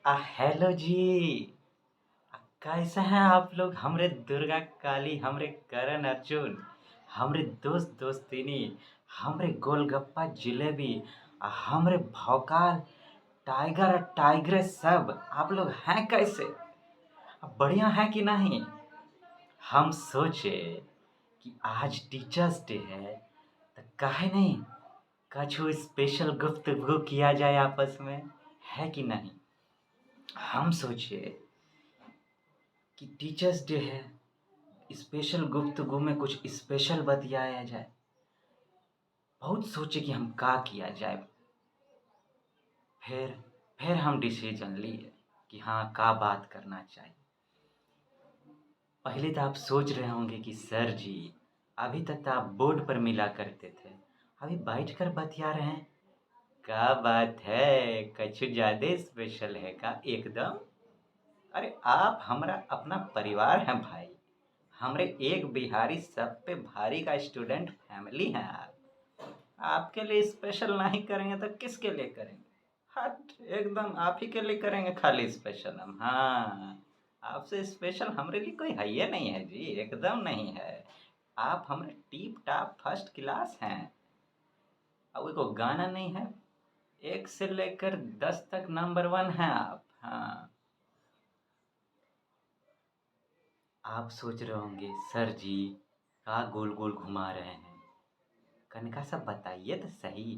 Hello जी। कैसे हैं आप लोग? हमरे दुर्गा काली, हमरे करण अर्जुन, हमरे दोस्त दोस्तिनी, हमरे गोलगप्पा जिलेबी, हमरे भौकाल टाइगर टाइग्रेस सब आप लोग हैं कैसे? बढ़िया हैं कि नहीं? हम सोचे कि आज टीचर्स डे है तो काहे नहीं कछु स्पेशल गुफ्तगू किया जाए आपस में, है कि नहीं? हम सोचे कि टीचर्स डे है, स्पेशल गुफ्तगू में कुछ स्पेशल बतियाया जाए। बहुत सोचे कि हम का किया जाए। फिर फिर हम डिसीजन लिए कि हाँ का बात करना चाहिए। पहले तो आप सोच रहे होंगे कि सर जी अभी तक तो आप बोर्ड पर मिला करते थे, अभी बैठकर बतिया रहे हैं। क्या बात है, कुछ ज्यादा स्पेशल है का? एकदम। अरे आप हमारा अपना परिवार हैं भाई। हमरे एक बिहारी सब पे भारी का स्टूडेंट फैमिली है आप। आपके लिए स्पेशल नहीं करेंगे तो किसके लिए करेंगे? हट, एकदम आप ही के लिए करेंगे खाली स्पेशल हम। हाँ, आपसे स्पेशल हमरे लिए कोई है ही नहीं है जी, एकदम नहीं है। आप हमारे टीप टाप फर्स्ट क्लास हैं। अब कोई गाना नहीं है, 1 से लेकर 10 तक नंबर 1 हैं आप। हाँ। आप सोच रहे होंगे सर जी का गोल गोल घुमा रहे हैं, कनका सब बताइए तो सही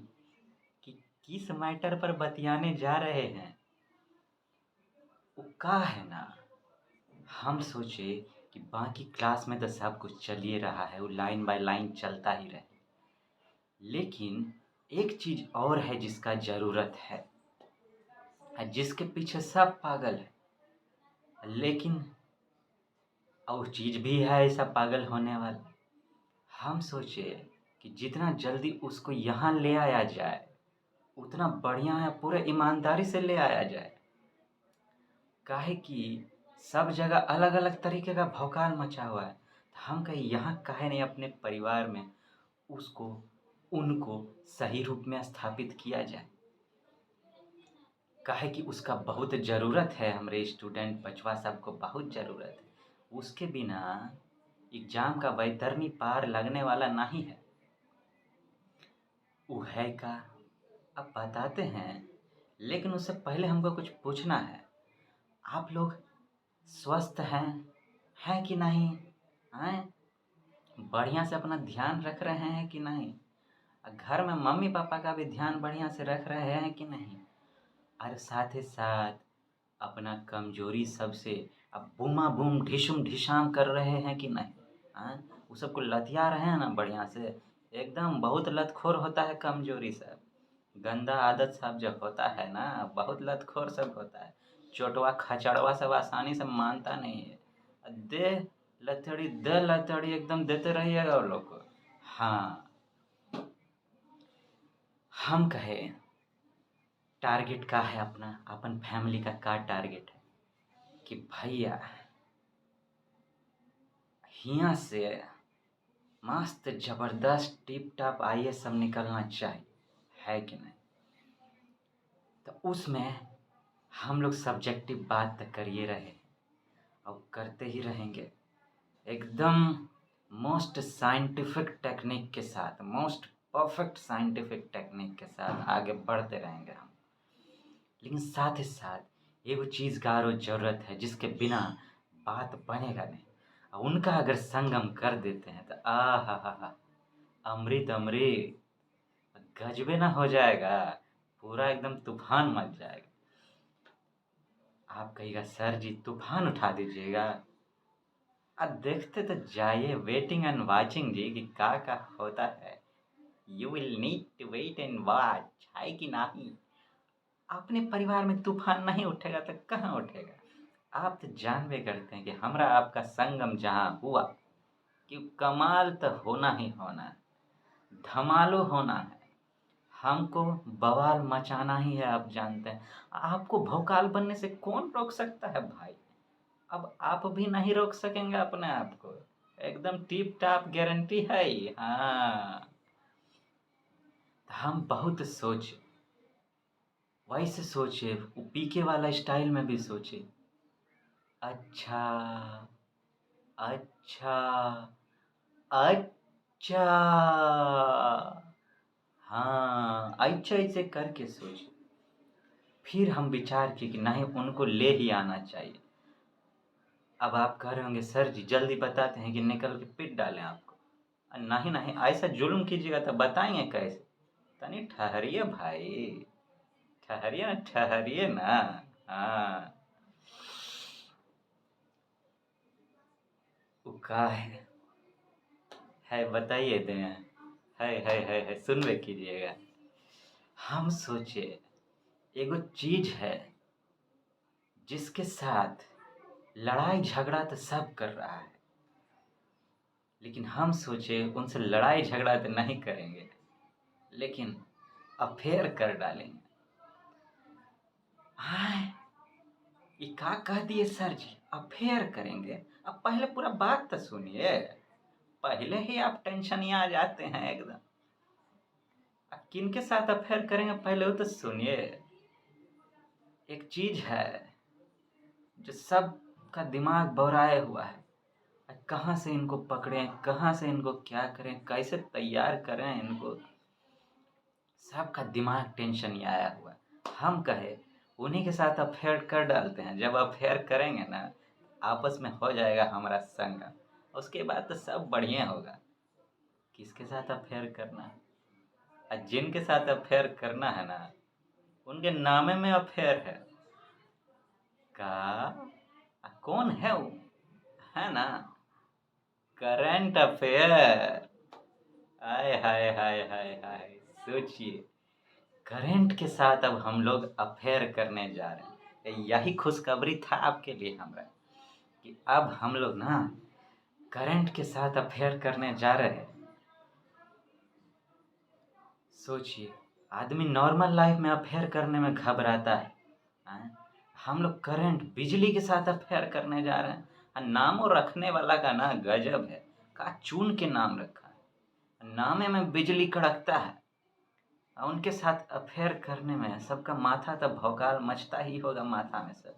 कि किस मैटर पर बतियाने जा रहे हैं। वो का है ना, हम सोचे कि बाकी क्लास में तो सब कुछ चल ही रहा है, वो लाइन बाय लाइन चलता ही रहे। लेकिन एक चीज और है जिसका जरूरत है, जिसके पीछे सब पागल है। लेकिन और चीज भी है ऐसा पागल होने वाला। हम सोचे कि जितना जल्दी उसको यहाँ ले आया जाए उतना बढ़िया है, पूरे ईमानदारी से ले आया जाए। काहे कि सब जगह अलग अलग तरीके का भौकाल मचा हुआ है, तो हम कहीं यहाँ काहे नहीं अपने परिवार में उसको उनको सही रूप में स्थापित किया जाए। काहे कि उसका बहुत ज़रूरत है, हमरे स्टूडेंट बचवा सबको बहुत ज़रूरत है। उसके बिना एग्जाम का वैतरणी पार लगने वाला नहीं है। वो है का, अब बताते हैं, लेकिन उससे पहले हमको कुछ पूछना है। आप लोग स्वस्थ हैं कि नहीं? हैं? बढ़िया से अपना ध्यान रख रहे हैं कि नहीं? घर में मम्मी पापा का भी ध्यान बढ़िया से रख रहे हैं कि नहीं? और साथ ही साथ अपना कमजोरी सबसे अब बूमा बूम ढिशुम ढिशाम कर रहे हैं कि नहीं? हाँ, वो सबको लतिया रहे हैं ना बढ़िया से। एकदम बहुत लतखोर होता है कमजोरी सब, गंदा आदत सब जब होता है ना, बहुत लतखोर सब होता है। चोटवा खचड़वा सब आसानी से मानता नहीं है। दे दे लथड़ी एकदम देते रहिएगा वो लोग को। हाँ, हम कहे टारगेट का है अपना, अपन फैमिली का टारगेट है कि भैया हियाँ से मस्त जबरदस्त टिप टाप आइए सब निकलना चाहिए, है कि नहीं? तो उसमें हम लोग सब्जेक्टिव बात तो कर ही रहे और करते ही रहेंगे। एकदम मोस्ट साइंटिफिक टेक्निक के साथ, मोस्ट परफेक्ट साइंटिफिक टेक्निक के साथ आगे बढ़ते रहेंगे हम। लेकिन साथ ही साथ एगो चीज़ का और ज़रूरत है जिसके बिना बात बनेगा नहीं। और उनका अगर संगम कर देते हैं तो आ हा, अमृत अमृत गजबे ना हो जाएगा, पूरा एकदम तूफान मच जाएगा। आप कहिएगा सर जी तूफान उठा दीजिएगा। अब देखते तो जाइए, वेटिंग एंड वाचिंग जी कि का होता है। You will need to wait and watch, है कि नहीं? अपने परिवार में तूफान नहीं उठेगा तो कहाँ उठेगा? आप तो जानबे करते हैं कि हमरा आपका संगम जहाँ हुआ कि कमाल तो होना ही होना है, धमालो होना है। हमको बवाल मचाना ही है, आप जानते हैं। आपको भौकाल बनने से कौन रोक सकता है भाई? अब आप भी नहीं रोक सकेंगे अपने आप को, एकदम टिप टाप गारंटी है ही। हाँ, हम बहुत सोच वैसे सोचे, वो पीके वाला स्टाइल में भी सोचे। अच्छा, अच्छा, अच्छा। हाँ, अच्छा ऐसे करके सोचे। फिर हम विचार किए कि नहीं, उनको ले ही आना चाहिए। अब आप कह रहे होंगे सर जी जल्दी बताते हैं कि निकल के पीट डालें आपको। नहीं नहीं, ऐसा जुल्म कीजिएगा तो बताएंगे कैसे। तनी ठहरिए भाई, ठहरिए ना, ठहरिए ना। हाँ, वो का है बताइए दें। है सुनबे कीजिएगा। हम सोचे एगो चीज है जिसके साथ लड़ाई झगड़ा तो सब कर रहा है, लेकिन हम सोचे उनसे लड़ाई झगड़ा तो नहीं करेंगे, लेकिन अफेयर कर डालेंगे। हाय, ये का कह दिए सर जी, अफेयर करेंगे? अब पहले पूरा बात तो सुनिए। पहले ही आप टेंशन में आ जाते हैं एकदम। अब किनके साथ अफेयर करेंगे पहले वो तो सुनिए। एक चीज है जो सबका दिमाग बौराए हुआ है। कहाँ से इनको पकड़ें, कहाँ से इनको क्या करें, कैसे तैयार करें इनको, सबका दिमाग टेंशन ही आया हुआ है। हम कहे उन्हीं के साथ अफेयर कर डालते हैं। जब अफेयर करेंगे ना, आपस में हो जाएगा हमारा संग, उसके बाद तो सब बढ़िया होगा। किसके साथ अफेयर करना है? और जिनके साथ अफेयर करना है ना, उनके नामे में अफेयर है। का कौन है वो? है ना, करंट अफेयर। हाय हाय हाय हाय हाय, सोचिए, करंट के साथ अब हम लोग अफेयर करने जा रहे हैं। यही खुशखबरी था आपके लिए हमरा, कि अब हम लोग ना करंट के साथ अफेयर करने जा रहे हैं। सोचिए, आदमी नॉर्मल लाइफ में अफेयर करने में घबराता है, हैं? हम लोग करंट बिजली के साथ अफेयर करने जा रहे हैं। और नामों रखने वाला का ना गजब है, का चुन के नाम रखा है, नामे में बिजली कड़कता है। और उनके साथ अफेयर करने में सबका माथा तो भौकाल मचता ही होगा माथा में सब।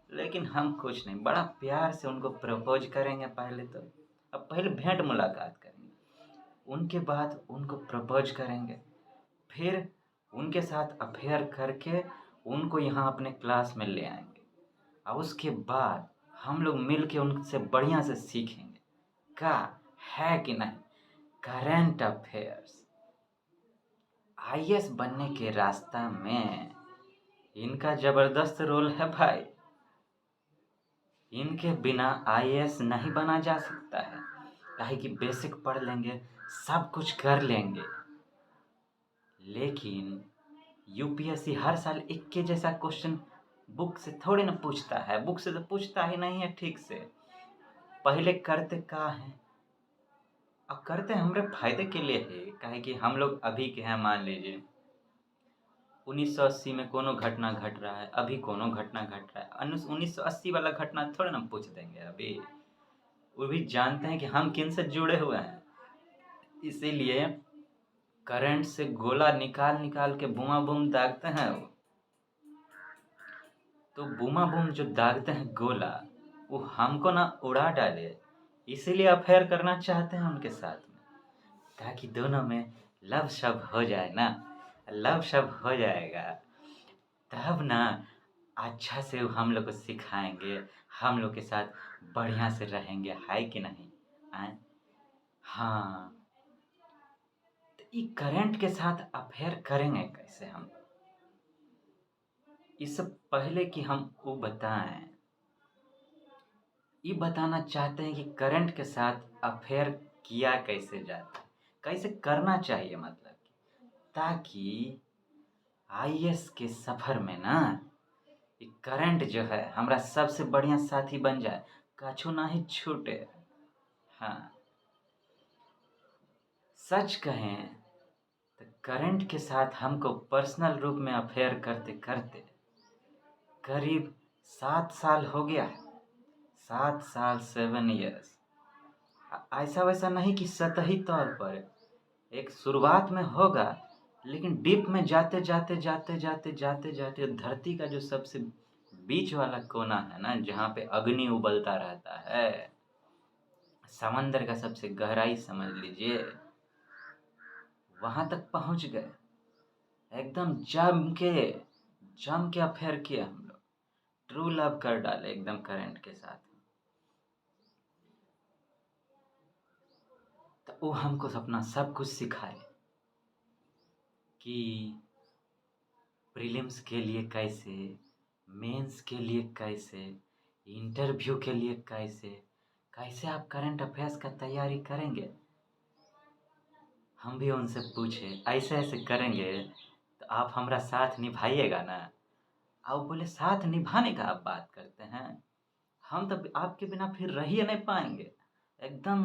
लेकिन हम कुछ नहीं, बड़ा प्यार से उनको प्रपोज करेंगे पहले तो। अब पहले भेंट मुलाकात करेंगे, उनके बाद उनको प्रपोज करेंगे, फिर उनके साथ अफेयर करके उनको यहाँ अपने क्लास में ले आएंगे। और उसके बाद हम लोग मिल के उनसे बढ़िया से सीखेंगे का है कि नहीं करेंट अफेयर्स। आईएएस बनने के रास्ता में इनका जबरदस्त रोल है भाई। इनके बिना आईएएस नहीं बना जा सकता है, काहे कि बेसिक पढ़ लेंगे, सब कुछ कर लेंगे। लेकिन यूपीएससी हर साल एक के जैसा क्वेश्चन बुक से थोड़ी ना पूछता है, बुक से तो पूछता ही नहीं है ठीक से। पहले करते का है, अब करते हमारे फायदे के लिए है, काहे कि हम लोग अभी के हैं, मान लीजिए 1980 में कोनो घटना घट रहा है, अभी कोनो घटना घट रहा है, 1980 वाला घटना थोड़े ना पूछ देंगे अभी। वो भी जानते हैं कि हम किन से जुड़े हुए हैं, इसीलिए करंट से गोला निकाल निकाल के बूमा बूम दागते हैं वो। तो बूमा बूम जो दागते हैं गोला, वो हमको ना उड़ा डाले, इसीलिए अफेयर करना चाहते हैं उनके साथ में, ताकि दोनों में लव शव हो जाए ना। लव शव हो जाएगा तब ना अच्छा से वो हम लोग को सिखाएंगे, हम लोग के साथ बढ़िया से रहेंगे, है कि नहीं? आए? हाँ, तो ये करंट के साथ अफेयर करेंगे कैसे हम? इससे पहले कि हम वो बताएं, ये बताना चाहते हैं कि करंट के साथ अफेयर किया कैसे जाता है, कैसे करना चाहिए, मतलब कि ताकि आईएएस के सफर में ना ये करंट जो है हमारा सबसे बढ़िया साथी बन जाए, कछु ना ही छूटे। हाँ, सच कहें तो करंट के साथ हमको पर्सनल रूप में अफेयर करते करते करीब 7 साल हो गया है। 7 साल, 7 इयर्स। ऐसा वैसा नहीं कि सतही तौर पर एक शुरुआत में होगा, लेकिन डीप में जाते जाते जाते जाते जाते जाते धरती का जो सबसे बीच वाला कोना है ना, जहाँ पे अग्नि उबलता रहता है, समंदर का सबसे गहराई समझ लीजिए, वहां तक पहुंच गए। एकदम जम के अफेयर किए हम लोग, ट्रू लव कर डाले एकदम करंट के साथ। तो वो हमको अपना सब कुछ सिखाए कि प्रीलिम्स के लिए कैसे, मेंस के लिए कैसे, इंटरव्यू के लिए कैसे कैसे आप करंट अफेयर्स का तैयारी करेंगे। हम भी उनसे पूछे ऐसे ऐसे करेंगे तो आप हमारा साथ निभाइएगा ना। आप बोले साथ निभाने का आप बात करते हैं, हम तो आपके बिना फिर रह ही नहीं पाएंगे, एकदम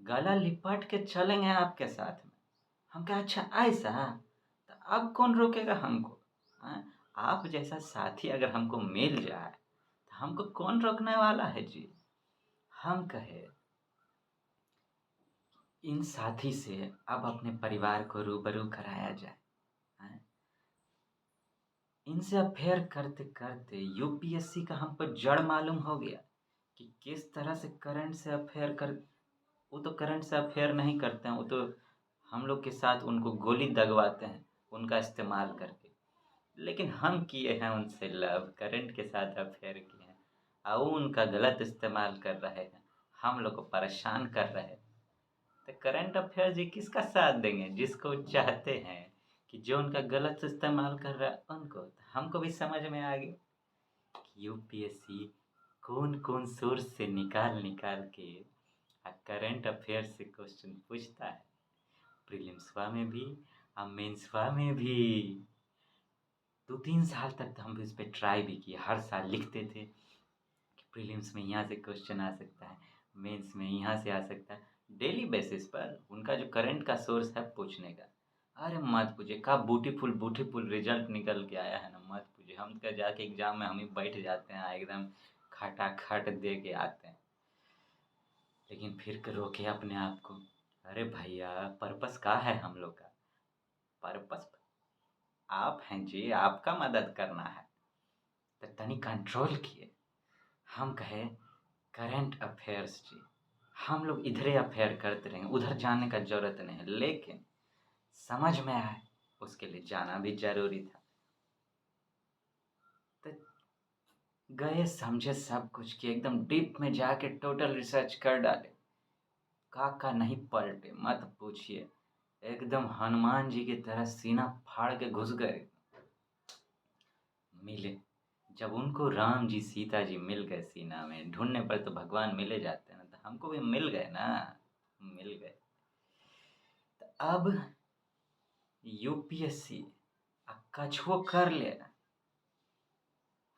गला लिपट के चलेंगे आपके साथ में। हम कहा अच्छा ऐसा, तो अब कौन रोकेगा हमको। हाँ, आप जैसा साथी अगर हमको मिल जाए तो हमको कौन रोकने वाला है जी। हम कहे इन साथी से अब अपने परिवार को रूबरू कराया जाए। हाँ, इनसे अफेयर करते करते यूपीएससी का हमको जड़ मालूम हो गया कि किस तरह से करंट से अफेयर कर। वो तो करंट से अफेयर नहीं करते हैं, वो तो हम लोग के साथ उनको गोली दगवाते हैं उनका इस्तेमाल करके। लेकिन हम किए हैं उनसे लव, करंट के साथ अफेयर किए हैं और वो उनका गलत इस्तेमाल कर रहे हैं, हम लोग को परेशान कर रहे हैं। तो करंट अफेयर जी किसका साथ देंगे, जिसको चाहते हैं कि जो उनका गलत इस्तेमाल कर रहा है उनको। तो हमको भी समझ में आ गया कि यूपीएससी कौन कौन सोर्स से निकाल निकाल के करंट अफेयर से क्वेश्चन पूछता है, प्रीलिम्सवा में भी और मेंसवा में भी। 2-3 साल तक तो हम इस पे ट्राई भी किए, हर साल लिखते थे कि प्रीलिम्स में यहाँ से क्वेश्चन आ सकता है, मेंस में यहाँ से आ सकता है, डेली बेसिस पर उनका जो करंट का सोर्स है पूछने का। अरे मत पूछिए, का ब्यूटीफुल रिजल्ट निकल के आया है ना, मत पूछिए। हम तो जाके एग्जाम में हम ही बैठ जाते हैं, एकदम खटाखट दे के आते हैं। लेकिन फिर रोके अपने आप को, अरे भैया पर्पस का है हम लोग का, पर्पस आप हैं जी, आपका मदद करना है, तो तनी कंट्रोल किए। हम कहे करंट अफेयर्स जी, हम लोग इधरे अफेयर करते रहेंगे, उधर जाने का जरूरत नहीं है। लेकिन समझ में आए उसके लिए जाना भी जरूरी था। तो गए, समझे सब कुछ कि एकदम डीप में जाके टोटल रिसर्च कर डाले, का नहीं पलटे मत पूछिए। एकदम हनुमान जी की तरह सीना फाड़ के घुस गए। मिले, जब उनको राम जी सीता जी मिल गए सीना में, ढूंढने पर तो भगवान मिले जाते हैं ना, तो हमको भी मिल गए ना, मिल गए। तो अब यूपीएससी कछुओ कर ले,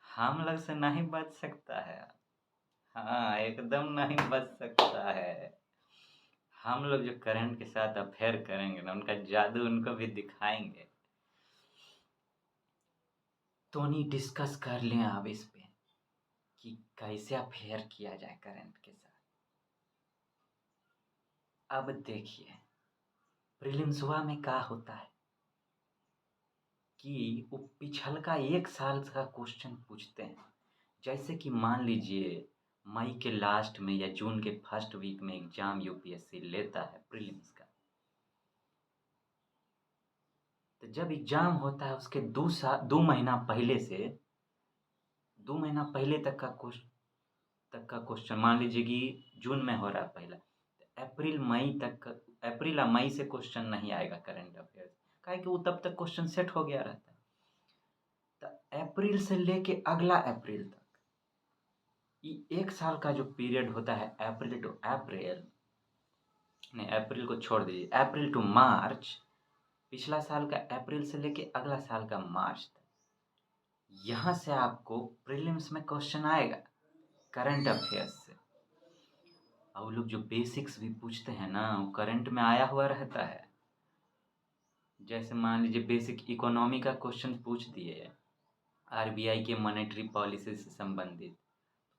हम लोग से नहीं बच सकता है। हाँ एकदम नहीं बच सकता है। हम लोग जो करंट के साथ अफेयर करेंगे ना, उनका जादू उनको भी दिखाएंगे। तो नहीं डिस्कस कर लें अब इस पे कि कैसे अफेयर किया जाए करंट के साथ। अब देखिए प्रीलिम्स हुआ में क्या होता है कि वो पिछलका 1 साल का क्वेश्चन पूछते हैं। जैसे कि मान लीजिए मई के लास्ट में या जून के फर्स्ट वीक में एग्जाम यूपीएससी लेता है प्रीलिम्स का। तो जब एग्जाम होता है उसके 2 महीना पहले से 2 महीना पहले तक का क्वेश्चन, मान लीजिए कि जून में हो रहा है पहला, तो अप्रैल या मई से क्वेश्चन नहीं आएगा करंट अफेयर्स, काहे कि वो तब तक क्वेश्चन सेट हो गया रहता है। तो अप्रैल से लेके अगला अप्रैल तक, ये 1 साल का जो पीरियड होता है, अप्रैल टू अप्रैल, नहीं अप्रैल को छोड़ दीजिए, अप्रैल टू मार्च, पिछला साल का अप्रैल से लेके अगला साल का मार्च तक, यहाँ से आपको प्रीलिम्स में क्वेश्चन आएगा करंट अफेयर्स से। और वो लोग जो बेसिक्स भी पूछते हैं ना, वो करंट में आया हुआ रहता है। जैसे मान लीजिए बेसिक इकोनॉमी का क्वेश्चन पूछ दिए, आरबीआई के मॉनेटरी पॉलिसी से संबंधित,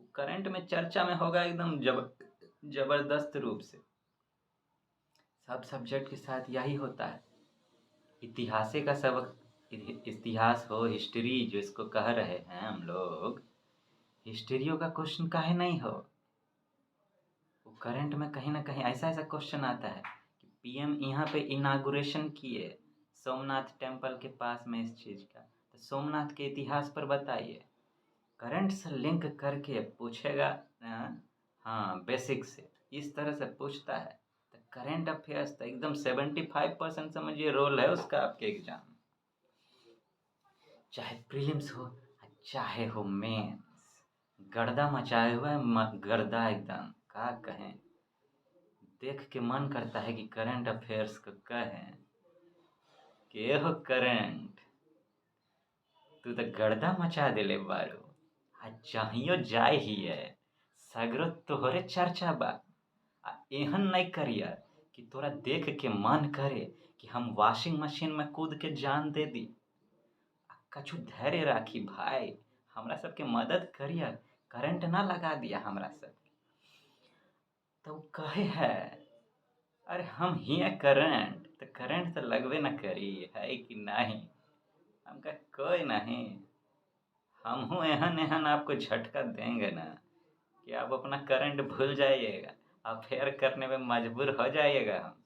तो करंट में चर्चा में होगा एकदम जबरदस्त रूप से। सब सब्जेक्ट के साथ यही होता है। इतिहासे का सबक, इतिहास हो, हिस्ट्री जो इसको कह रहे हैं हम लोग, हिस्ट्रियों का क्वेश्चन काहे नहीं हो। वो करंट में कहीं ना कहीं ऐसा ऐसा क्वेश्चन आता है कि पीएम यहाँ पे इनागुरेशन किए सोमनाथ टेम्पल के पास में इस चीज़ का, तो सोमनाथ के इतिहास पर बताइए। करंट से लिंक करके पूछेगा। हाँ, बेसिक से इस तरह से पूछता है तो करंट अफेयर्स तो एकदम 75% समझिए रोल है उसका आपके एग्जाम, चाहे प्रीलिम्स हो चाहे हो मेंस। गर्दा मचाए हुआ है, गर्दा एकदम क्या कहें। देख के मन करता है कि करंट अफेयर्स को कहें के हो करंट, तू तो गर्दा मचा देले बारू। आ चाहियो जाय ही है, सगरो तोहरे चर्चा बा। आ एहन नहीं करिया कि तोरा देख के मन करे कि हम वॉशिंग मशीन में कूद के जान दे दी। आ कछु धैर्य राखी भाई, हमरा सबके मदद करिया, करंट ना लगा दिया हमरा सब। तो कहे है, अरे हम ही है करंट, तो करंट तो लगबे न करी है कि नहीं। हमका कोई नहीं, हम हूँ एहन एहन आपको झटका देंगे ना कि आप अपना करंट भूल जाइएगा, अफेयर करने में मजबूर हो जाइएगा हम।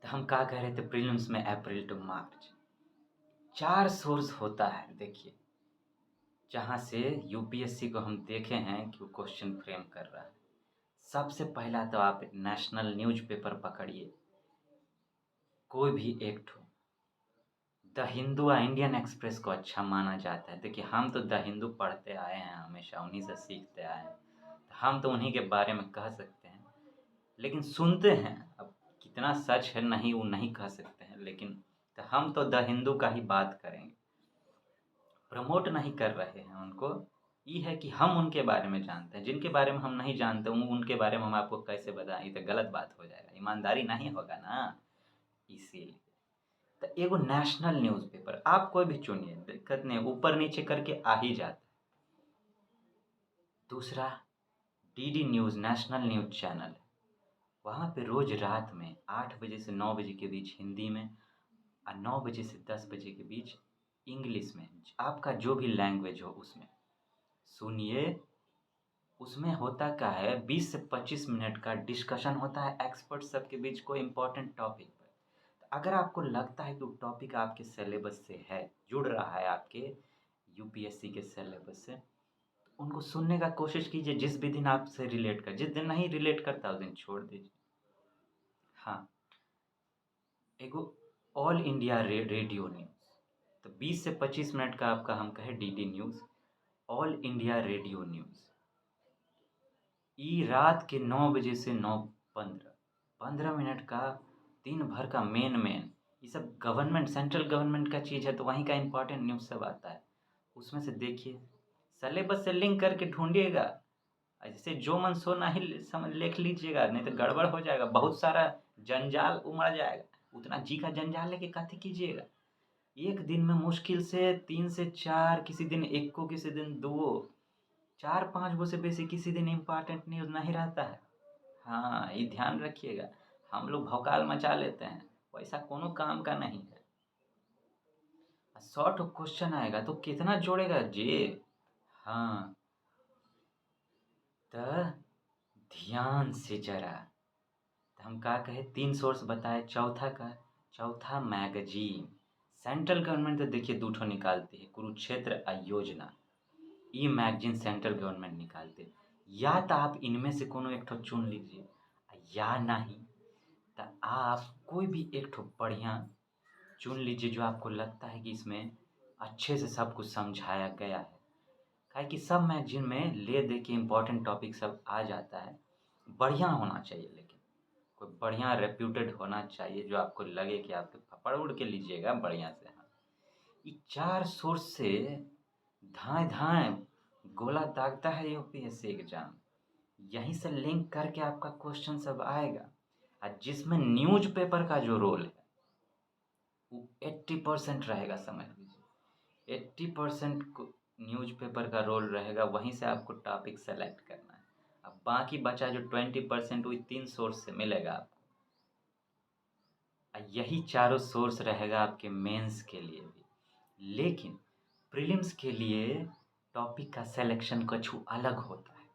तो हम क्या कह रहे थे, प्रीलिम्स में अप्रैल टू मार्च 4 सोर्स होता है देखिए, जहाँ से यूपीएससी को हम देखे हैं कि वो क्वेश्चन फ्रेम कर रहा है। सबसे पहला तो आप नेशनल न्यूज़पेपर पकड़िए, कोई भी एक ठो। द हिंदू और इंडियन एक्सप्रेस को अच्छा माना जाता है। देखिए हम तो द हिंदू पढ़ते आए हैं, हमेशा उन्हीं से सीखते आए हैं, तो हम तो उन्हीं के बारे में कह सकते हैं। लेकिन सुनते हैं, अब कितना सच है नहीं वो नहीं कह सकते हैं, लेकिन तो हम तो द हिंदू का ही बात करेंगे। प्रमोट नहीं कर रहे हैं उनको, ये है कि हम उनके बारे में जानते हैं। जिनके बारे में हम नहीं जानते उनके बारे में हम आपको कैसे बताएं, ये तो गलत बात हो जाएगा, ईमानदारी नहीं होगा ना। इसीलिए तो एगो नेशनल न्यूज़पेपर आप कोई भी चुनिए, दिक्कत नहीं, ऊपर नीचे करके आ ही जाता है। दूसरा DD news national news channel है, वहाँ पे रोज़ रात में 8 बजे से 9 बजे के बीच हिंदी में और 9 बजे से 10 बजे के बीच इंग्लिश में, आपका जो भी लैंग्वेज हो उसमें सुनिए। उसमें होता क्या है, 20 से 25 मिनट का डिस्कशन होता है एक्सपर्ट सबके बीच कोई इंपॉर्टेंट टॉपिक पर। तो अगर आपको लगता है कि वो टॉपिक आपके सिलेबस से है, जुड़ रहा है आपके यूपीएससी के सिलेबस से, तो उनको सुनने का कोशिश कीजिए। जिस भी दिन आपसे रिलेट कर, जिस दिन नहीं रिलेट करता उस दिन छोड़ दीजिए। हाँ, एगो ऑल इंडिया रेडियो न्यूज़, तो 20 से 25 मिनट का आपका हम कहें DD news, all India radio news. ई रात के 9 बजे से 9:15, 15 मिनट का दिन भर का मेन ये सब गवर्नमेंट, सेंट्रल गवर्नमेंट का चीज़ है, तो वहीं का इम्पोर्टेंट न्यूज़ सब आता है। उसमें से देखिए, सिलेबस से लिंक करके ढूंढिएगा, ऐसे जो मन सो नहीं समझ लिख लीजिएगा, नहीं तो गड़बड़ हो जाएगा, बहुत सारा जंजाल उमड़ जाएगा। उतना जी का जंजाल लेके कथी कीजिएगा। एक दिन में मुश्किल से 3 से 4, किसी दिन 1 को, किसी दिन 2, 4-5 गो से बेसी किसी दिन इम्पोर्टेंट न्यूज़ नहीं रहता है। हाँ, ये ध्यान रखिएगा। हम लोग भौकाल मचा लेते हैं, वैसा कोनो काम का नहीं है। 100 ठो क्वेश्चन आएगा तो कितना जोड़ेगा जी। हाँ, तो ध्यान से जरा, तो हम का कहे 3 सोर्स बताए। चौथा मैगजीन, सेंट्रल गवर्नमेंट तो देखिए 2 ठो निकालती है, कुरुक्षेत्र और योजना। ई मैगजीन सेंट्रल गवर्नमेंट निकालते, या तो आप इनमें से कोनो एक ठो चुन लीजिए, या नहीं तो आप कोई भी एक ठो बढ़िया चुन लीजिए जो आपको लगता है कि इसमें अच्छे से सब कुछ समझाया गया है। काहे कि सब मैगजीन में ले दे के इम्पोर्टेंट टॉपिक सब आ जाता है। बढ़िया होना चाहिए, लेकिन कोई बढ़िया रेप्यूटेड होना चाहिए जो आपको लगे कि आपके पकड़ उड़ के लीजिएगा बढ़िया से। हाँ, ये 4 सोर्स से धाए धाए गोला दागता है यूपीएससी एग्जाम। यहीं से लिंक करके आपका क्वेश्चन सब आएगा, और जिसमें न्यूज़पेपर का जो रोल है वो 80% रहेगा, समझ लीजिए 80% न्यूज़पेपर का रोल रहेगा। वहीं से आपको टॉपिक सेलेक्ट करना है। अब बाकी बचा जो 20% वही 3 सोर्स से मिलेगा आपको। यही चारों सोर्स रहेगा आपके मेंस के लिए भी। लेकिन प्रीलिम्स के लिए टॉपिक का सिलेक्शन कछु अलग होता है,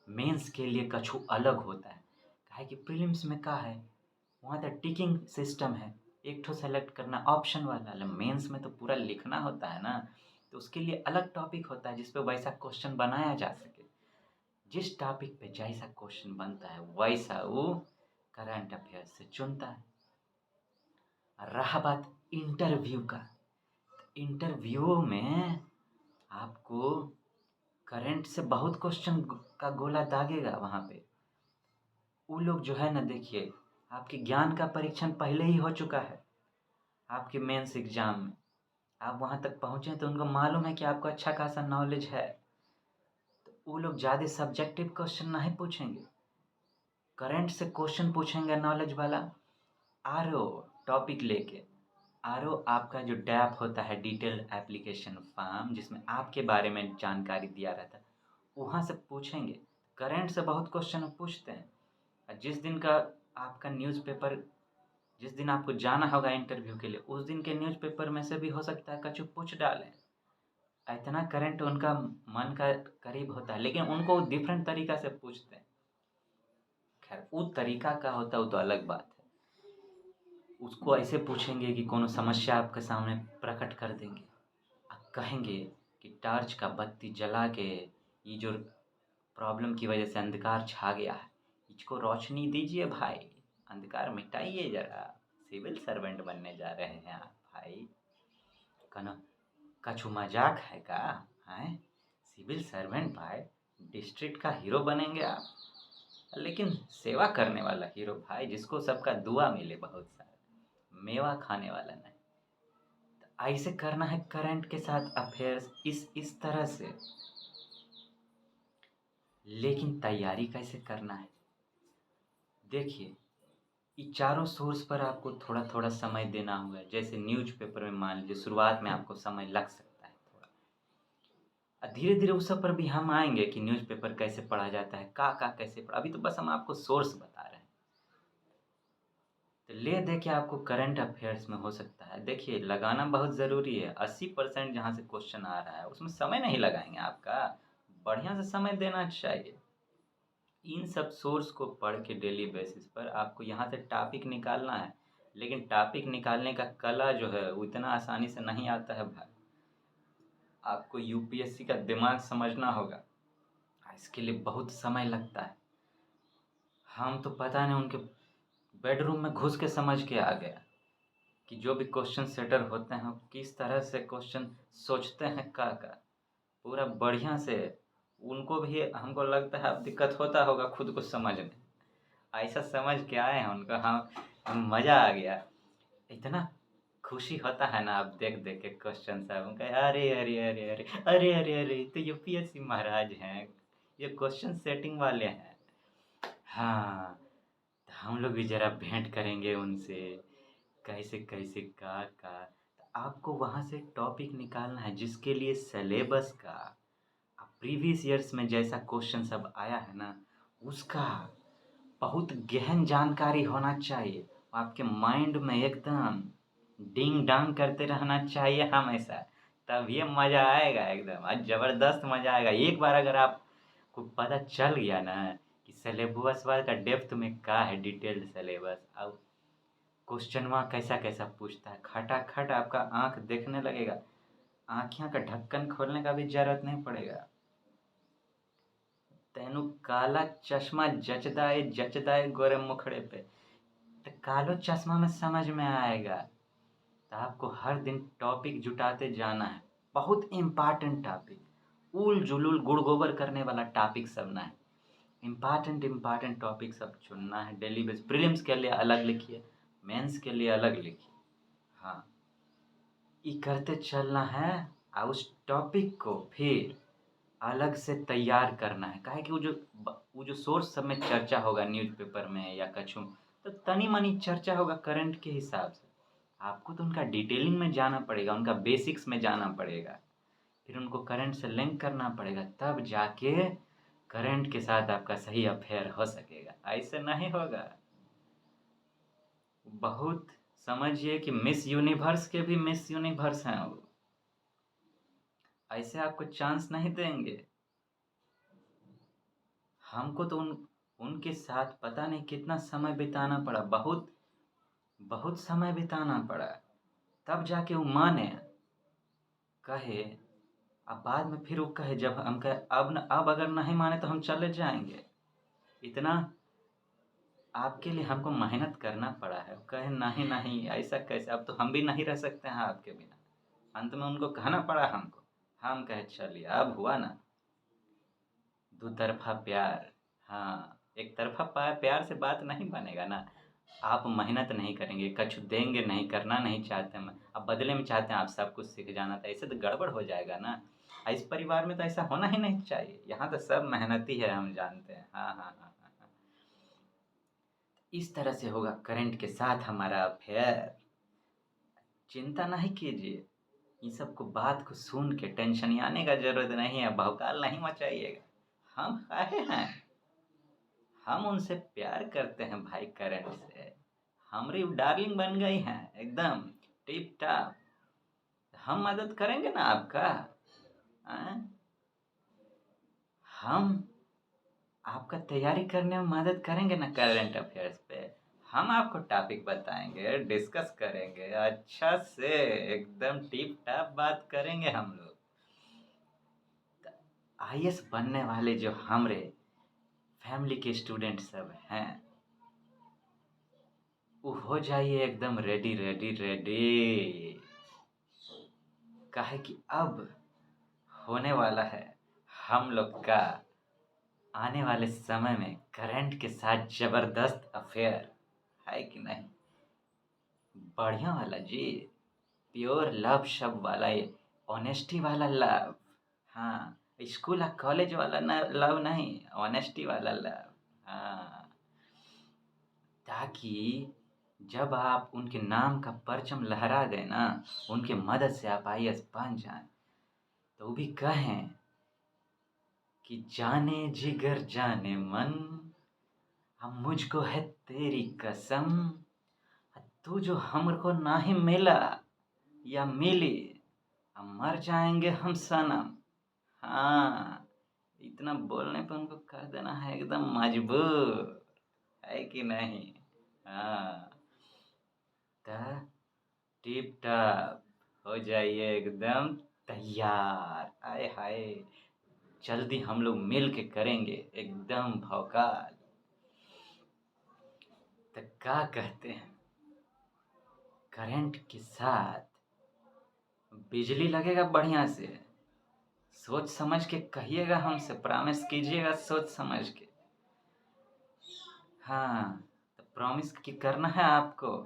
मेंस के लिए कछु अलग होता है। काहे कि प्रीलिम्स में का है, वहाँ तो टिकिंग सिस्टम है, एक ठो सेलेक्ट करना ऑप्शन वाला। मेंस में तो पूरा लिखना होता है ना, तो उसके लिए अलग टॉपिक होता है जिस पे वैसा क्वेश्चन बनाया जा सके। जिस टॉपिक पे जैसा क्वेश्चन बनता है वैसा वो करंट अफेयर से चुनता है। रहा बात इंटरव्यू का, इंटरव्यू में आपको करंट से बहुत क्वेश्चन का गोला दागेगा। वहाँ पे वो लोग जो है ना, देखिए आपके ज्ञान का परीक्षण पहले ही हो चुका है। आपके मेंस एग्जाम में आप वहाँ तक पहुँचे तो उनको मालूम है कि आपको अच्छा खासा नॉलेज है, तो वो लोग ज़्यादा सब्जेक्टिव क्वेश्चन नहीं पूछेंगे, करंट से क्वेश्चन पूछेंगे नॉलेज वाला। आरओ टॉपिक लेके, आरओ आपका जो डैप होता है, डिटेल्ड एप्लीकेशन फॉर्म, जिसमें आपके बारे में जानकारी दिया रहता है, वहाँ से पूछेंगे। करंट से बहुत क्वेश्चन पूछते हैं। और जिस दिन का आपका न्यूज़पेपर, जिस दिन आपको जाना होगा इंटरव्यू के लिए, उस दिन के न्यूज़पेपर में से भी हो सकता है कछु पूछ डालें। इतना करंट उनका मन का करीब होता है, लेकिन उनको डिफरेंट तरीका से पूछते हैं। खैर वो तरीका का होता है वो तो अलग बात है। उसको ऐसे पूछेंगे कि कोनो समस्या आपके सामने प्रकट कर देंगे। आप कहेंगे कि टॉर्च का बत्ती जला के ये जो प्रॉब्लम की वजह से अंधकार छा गया है, इसको रोशनी दीजिए भाई, अंधकार मिटाइए ज़रा, सिविल सर्वेंट बनने जा रहे हैं आप भाई। कनो कछु मजाक है का? हैं, सिविल सर्वेंट भाई, डिस्ट्रिक्ट का हीरो बनेंगे आप, लेकिन सेवा करने वाला हीरो भाई, जिसको सबका दुआ मिले बहुत सारा, मेवा खाने वाला नहीं। तो ऐसे करना है करंट के साथ अफेयर्स, इस तरह से। लेकिन तैयारी कैसे करना है? देखिए, ये चारों सोर्स पर आपको थोड़ा थोड़ा समय देना होगा। जैसे न्यूज़पेपर में मान लीजिए शुरुआत में आपको समय लग सकता है थोड़ा, और धीरे धीरे उस सब पर भी हम आएंगे कि न्यूज़पेपर कैसे पढ़ा जाता है, का कैसे पढ़ा। अभी तो बस हम आपको सोर्स बता रहे हैं। तो ले दे के आपको करंट अफेयर्स में हो सकता है, देखिए लगाना बहुत ज़रूरी है। 80% जहाँ से क्वेश्चन आ रहा है उसमें समय नहीं लगाएंगे आपका, बढ़िया से समय देना चाहिए। इन सब सोर्स को पढ़ के डेली बेसिस पर आपको यहाँ से टॉपिक निकालना है। लेकिन टॉपिक निकालने का कला जो है वो इतना आसानी से नहीं आता है भाई। आपको यूपीएससी का दिमाग समझना होगा, इसके लिए बहुत समय लगता है। हम तो पता नहीं उनके बेडरूम में घुस के समझ के आ गया कि जो भी क्वेश्चन सेटर होते हैं किस तरह से क्वेश्चन सोचते हैं, का पूरा बढ़िया से। उनको भी हमको लगता है अब दिक्कत होता होगा खुद को समझने, ऐसा समझ के आए हैं उनको। हम मज़ा आ गया, इतना खुशी होता है ना आप देख देख के क्वेश्चन सब उनका। अरे अरे अरे अरे अरे अरे अरे, तो यूपीएससी महाराज हैं, ये क्वेश्चन सेटिंग वाले हैं। हाँ, तो हम लोग भी ज़रा भेंट करेंगे उनसे, कैसे कैसे का। तो आपको वहाँ से टॉपिक निकालना है जिसके लिए सिलेबस का, प्रीवियस ईयर्स में जैसा क्वेश्चन सब आया है ना, उसका बहुत गहन जानकारी होना चाहिए। आपके माइंड में एकदम डिंग डांग करते रहना चाहिए हमेशा, तब ये मज़ा आएगा एकदम। आज ज़बरदस्त मज़ा आएगा एक बार अगर आपको पता चल गया ना कि सिलेबस का डेप्थ में क्या है, डिटेल्ड सिलेबस, अब क्वेश्चन वहाँ कैसा कैसा पूछता है, खटाखट आपका आँख देखने लगेगा। आँखियाँ का ढक्कन खोलने का भी ज़रूरत नहीं पड़ेगा। तेनू काला चश्मा जचदा है गोरे मुखड़े पे, तो कालो चश्मा में समझ में आएगा। तो आपको हर दिन टॉपिक जुटाते जाना है, बहुत इम्पॉर्टेंट टॉपिक, उल जुलूल गुड़ गोबर करने वाला टॉपिक सब ना है। इम्पॉर्टेंट टॉपिक सब चुनना है डेली बेस। प्रीलिम्स के लिए अलग लिखिए, मेंस के लिए अलग लिखिए। हाँ, ये करते चलना है। और उस टॉपिक को फिर अलग से तैयार करना है। काहे कि वो जो सोर्स सब में चर्चा होगा न्यूज़पेपर में या कछु, तो तनी मनी चर्चा होगा करंट के हिसाब से। आपको तो उनका डिटेलिंग में जाना पड़ेगा, उनका बेसिक्स में जाना पड़ेगा, फिर उनको करंट से लिंक करना पड़ेगा, तब जाके करंट के साथ आपका सही अफेयर हो सकेगा। ऐसे नहीं होगा। बहुत समझिए कि मिस यूनिवर्स के भी मिस यूनिवर्स हैं वो। ऐसे आपको चांस नहीं देंगे। हमको तो उनके साथ पता नहीं कितना समय बिताना पड़ा, बहुत बहुत समय बिताना पड़ा, तब जाके वो माने, कहे। अब बाद में फिर वो कहे, जब हम कहे अब अगर नहीं माने तो हम चले जाएंगे। इतना आपके लिए हमको मेहनत करना पड़ा है, कहे नहीं नहीं ऐसा कैसे, अब तो हम भी नहीं रह सकते हैं आपके बिना। अंत में उनको कहना पड़ा हमको, हम कहे चलिए अब हुआ ना, दो तरफा प्यार। हाँ, एक तरफा प्यार से बात नहीं बनेगा ना। आप मेहनत नहीं करेंगे, कछु देंगे नहीं, करना नहीं चाहते हैं, अब बदले में चाहते हैं आप सब कुछ सीख जाना, तो ऐसे तो गड़बड़ हो जाएगा ना। इस परिवार में तो ऐसा होना ही नहीं चाहिए, यहाँ तो सब मेहनती है, हम जानते हैं। हाँ हाँ हाँ हाँ हाँ। इस तरह से होगा करंट के साथ हमारा अफेयर। चिंता नहीं कीजिए, इन सब को बात को सुन के टेंशन आने का जरूरत नहीं है, भौकाल नहीं मचाइएगा। हम काहे हैं, हम उनसे प्यार करते हैं भाई, करंट से। हमारी डार्लिंग बन गई हैं एकदम टिप टाप। हम मदद करेंगे ना आपका। आँ? हम आपका तैयारी करने में मदद करेंगे ना करंट अफेयर्स पे। हम आपको टॉपिक बताएंगे, डिस्कस करेंगे अच्छा से, एकदम टिप टाप बात करेंगे हम लोग। आईएएस बनने वाले जो हमारे फैमिली के स्टूडेंट सब हैं, वो हो जाइए एकदम रेडी रेडी रेडी। काहे कि अब होने वाला है हम लोग का आने वाले समय में करंट के साथ जबरदस्त अफेयर, है कि नहीं। बढ़िया वाला जी, प्योर लव शब्द वाला, ये ऑनेस्टी वाला लव। हाँ, स्कूल या कॉलेज वाला लव नहीं, ऑनेस्टी वाला लव। हाँ, ताकि जब आप उनके नाम का परचम लहरा दें ना, उनके मदद से आप आईएएस बन जाएं, तो वो भी कहें कि जाने जिगर जाने मन, अब मुझको है तेरी कसम, तू जो हमको ना ही मिला या मिली, अब मर जाएंगे हम सनम। हाँ, इतना बोलने पर उनको कर देना है एकदम मजबूर, है कि नहीं। हाँ, तो टिप टॉप हो जाइए एकदम तैयार। आए हाय, जल्दी हम लोग मिल के करेंगे एकदम भौकाल। तो क्या कहते हैं, करंट के साथ बिजली लगेगा बढ़िया से, सोच समझ के कहिएगा, हमसे प्रॉमिस कीजिएगा सोच समझ के। हाँ, तो प्रॉमिस की करना है आपको,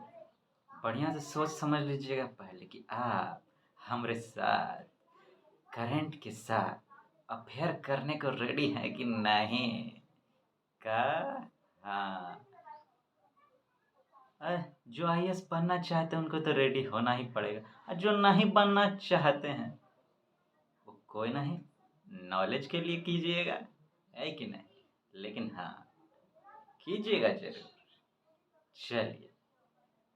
बढ़िया से सोच समझ लीजिएगा पहले कि आप हमारे साथ करंट के साथ अफेयर करने को रेडी हैं कि नहीं। का हाँ, जो आईएएस बनना चाहते हैं उनको तो रेडी होना ही पड़ेगा, और जो नहीं बनना चाहते हैं वो कोई नहीं, नॉलेज के लिए कीजिएगा, है कि नहीं। लेकिन हाँ, कीजिएगा जरूर। चलिए,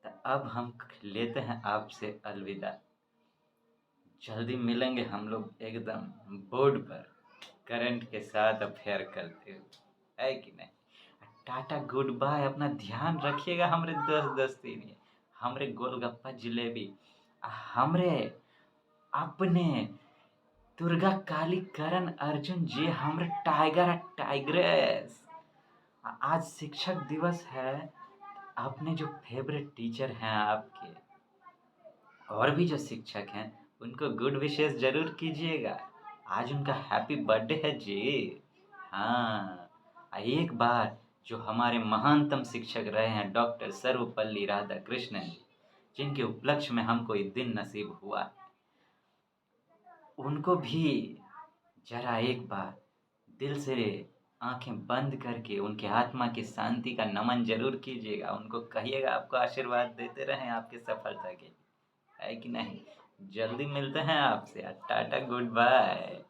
तो अब हम लेते हैं आपसे अलविदा। जल्दी मिलेंगे हम लोग एकदम बोर्ड पर करंट के साथ अफेयर करते हुए, है कि नहीं। टाटा गुड बाय, अपना ध्यान रखिएगा हमरे दोस्त दोस्ती में, हमरे गोलगप्पा जिलेबी, हमरे अपने दुर्गा काली करण अर्जुन जी, हमरे टाइगर टाइग्रेस। आज शिक्षक दिवस है, अपने जो फेवरेट टीचर हैं आपके, और भी जो शिक्षक हैं, उनको गुड विशेस जरूर कीजिएगा। आज उनका हैप्पी बर्थडे है जी। हाँ, एक बार जो हमारे महानतम शिक्षक रहे हैं डॉक्टर सर्वपल्ली राधाकृष्णन जी, जिनके उपलक्ष्य में हमको ये दिन नसीब हुआ, उनको भी जरा एक बार दिल से आंखें बंद करके उनके आत्मा की शांति का नमन जरूर कीजिएगा। उनको कहिएगा आपको आशीर्वाद देते रहें आपकी सफलता के, है कि नहीं। जल्दी मिलते हैं आपसे, टाटा गुड बाय।